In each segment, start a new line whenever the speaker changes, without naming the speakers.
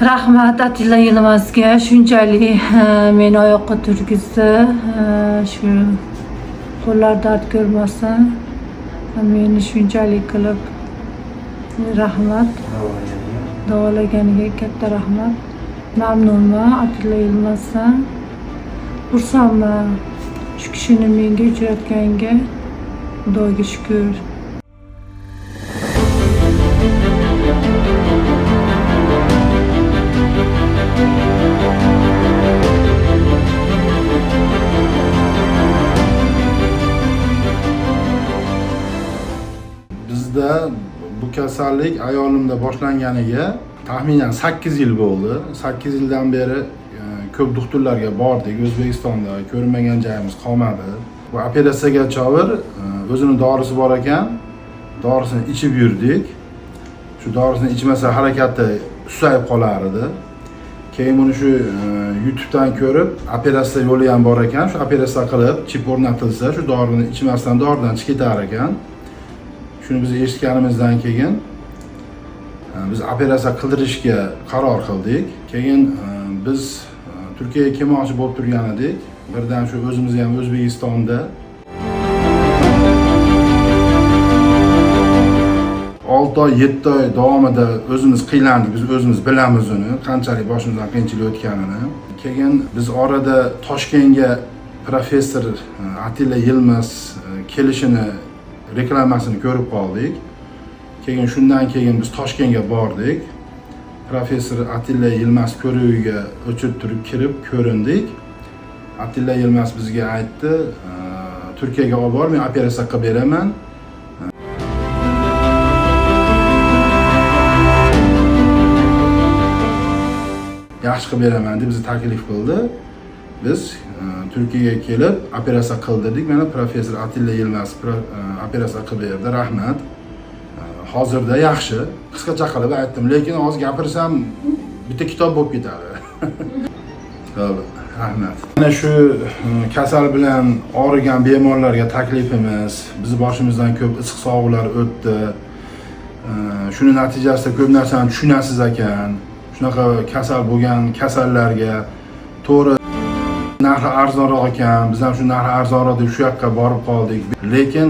Rahmat Atilla Yilmazga shunchalik meni oyoqqa turgizdi. Shu qo'llar dard ko'rmasin. Meni shunchalik qilib rahmat. Davolaganiga katta rahmat. Mamnunman Atilla Yilmazdan. Xursandman. Shu kishini menga uchratganiga Xudoga shukr.
Bizda bu kasallik ayolimda boshlanganiga taxminan 8 yil bo'ldi. 8 yildan beri ko'p doktorlarga bordik. O'zbekistonda ko'rmagan joyimiz qolmadi. Bu operatsiyaga chavir o'zini dorisi bor ekan. Dorisini ichib yurdik. Shu dorisini ichmasa harakati susayib qolar edi. Keyin buni shu YouTube'dan ko'rib, operatsiya yo'li ham bor ekan. Shu operatsiya qilib, chip o'rnatilsa, shu dorini ichmasdan doridan chiqib ketar ekan. Shuni biz eshitganimizdan keyin biz operatsiya qildirishga qaror qildik. Keyin biz Turkiyaga kelmoqchi bo'lib turgan edik. Birdan shu o'zimiz ham O'zbekistonda 6 oy, 7 oy davomida o'zimiz qiylandik. Biz o'zimiz bilamiz uni, qanchalik boshimizdan qiyinchilik o'tganini. Keyin biz orada Toshkentga professor Atilla Yilmaz kelishini reklamasini ko'rib qoldik. Keyin shundan keyin biz Toshkentga bordik. Professor Atilla Yilmaz ko'rigiga o'chib turib kirib ko'rindik. Atilla Yilmaz bizga aytdi, Turkiyaga olib bor, men operatsiya qilib beraman. Yaxshi qilib beraman deb bizni taklif qildi. Biz Turkiyaga kelib operatsiya qildirdik. Mana professor Atilla Yilmaz operatsiya qilib berdi. Rahmat. Hozirda yaxshi. Qisqacha qilib aytdim, lekin hozir gapirsam bitta kitob bo'lib ketadi. Xo'p, rahmat. Mana shu kasal bilan og'rigan bemorlarga taklifimiz, bizni boshimizdan ko'p issiq sovuqlar o'tdi. Shuni natijasida ko'p narsani tushunasiz ekan. Shunaqa kasal bo'lgan kasallarga to'g'ri narxi arzonroq ekan. Biz ham shu narxi arzonroq deb shu yoqqa borib qoldik. Lekin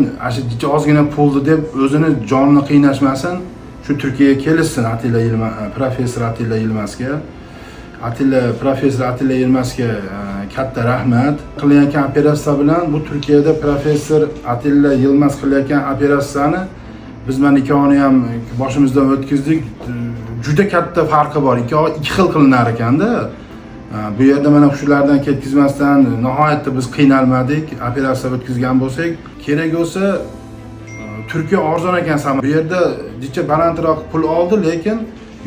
shu ozgina pulni deb o'zini jonini qiynashmasin, shu Turkiyaga kelishsin Atilla Yilmaz, professor Atilla Yilmazga. Professor Atilla Yilmazga katta rahmat. Qilayotgan operatsiya bilan bu Turkiyada professor Atilla Yilmaz qilayotgan operatsiyani biz mana ikkovini ham boshimizdan o'tkazdik. Juda katta farqi bor. Ikkovi ikki xil qilinar ekanda. Bu yerda mana shulardan ketkizmasdan nihoyatda biz qiynalmadik. Operatsiya o'tkazgan bo'lsak, kerak bo'lsa Turkiya arzon ekan sam. Bu yerda jicha balandroq pul oldi, lekin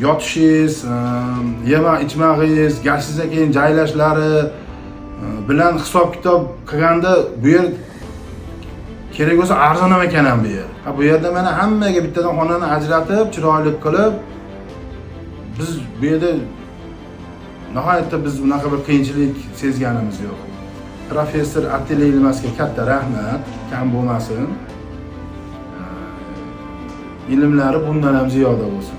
yotishingiz, yema ichmagingiz, gashingizdan keyin joylashlari bilan hisob-kitob qilganda bu yer kerak bo'lsa arzon ham ekan ham bu yer. Bu yerda mana hammaga bittadan xonani ajratib, chiroyli qilib biz bu yerda nihoyatda biz bunaqa bir qiyinchilik sezganimiz yo'q. Professor Atilla Yilmazga katta rahmat, kam bo'lmasin. Ilmlari bundan ham ziyoda bo'lsin.